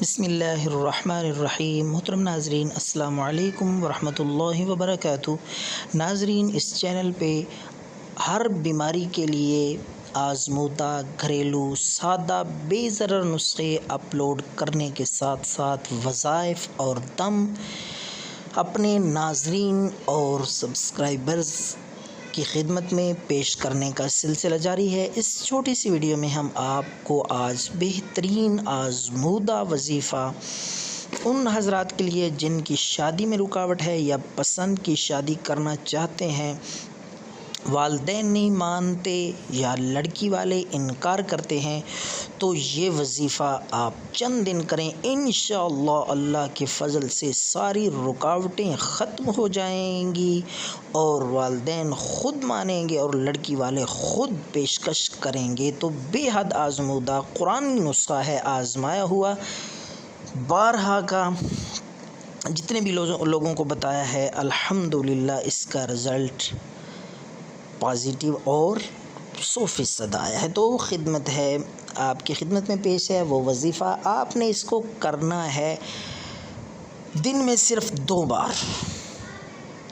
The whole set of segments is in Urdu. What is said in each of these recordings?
بسم اللہ الرحمن الرحیم۔ محترم ناظرین، السلام علیکم ورحمۃ اللہ وبرکاتہ۔ ناظرین، اس چینل پہ ہر بیماری کے لیے آزمودہ گھریلو سادہ بے ضرر نسخے اپلوڈ کرنے کے ساتھ ساتھ وظائف اور دم اپنے ناظرین اور سبسکرائبرز کی خدمت میں پیش کرنے کا سلسلہ جاری ہے۔ اس چھوٹی سی ویڈیو میں ہم آپ کو آج بہترین آزمودہ وظیفہ ان حضرات کے لیے جن کی شادی میں رکاوٹ ہے یا پسند کی شادی کرنا چاہتے ہیں، والدین نہیں مانتے یا لڑکی والے انکار کرتے ہیں، تو یہ وظیفہ آپ چند دن کریں، انشاءاللہ اللہ کے فضل سے ساری رکاوٹیں ختم ہو جائیں گی اور والدین خود مانیں گے اور لڑکی والے خود پیشکش کریں گے۔ تو بے حد آزمودہ قرآنی نسخہ ہے، آزمایا ہوا، بارہا کا جتنے بھی لوگوں کو بتایا ہے، الحمدللہ اس کا رزلٹ پازیٹیو اور 100% آیا ہے۔ تو خدمت ہے، آپ کی خدمت میں پیش ہے وہ وظیفہ۔ آپ نے اس کو کرنا ہے دن میں صرف 2 بار،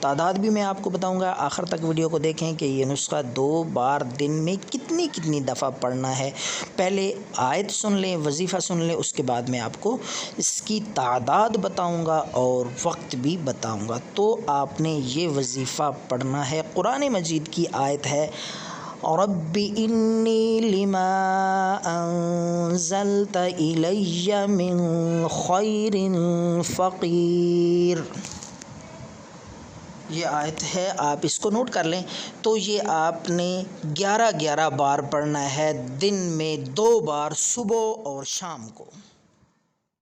تعداد بھی میں آپ کو بتاؤں گا، آخر تک ویڈیو کو دیکھیں کہ یہ نسخہ 2 بار دن میں کتنی دفعہ پڑھنا ہے۔ پہلے آیت سن لیں، وظیفہ سن لیں، اس کے بعد میں آپ کو اس کی تعداد بتاؤں گا اور وقت بھی بتاؤں گا۔ تو آپ نے یہ وظیفہ پڑھنا ہے، قرآن مجید کی آیت ہے، رب انی لما انزلت الی من خیر فقیر، یہ آیت ہے، آپ اس کو نوٹ کر لیں۔ تو یہ آپ نے 11 بار پڑھنا ہے، دن میں 2 بار، صبح اور شام کو۔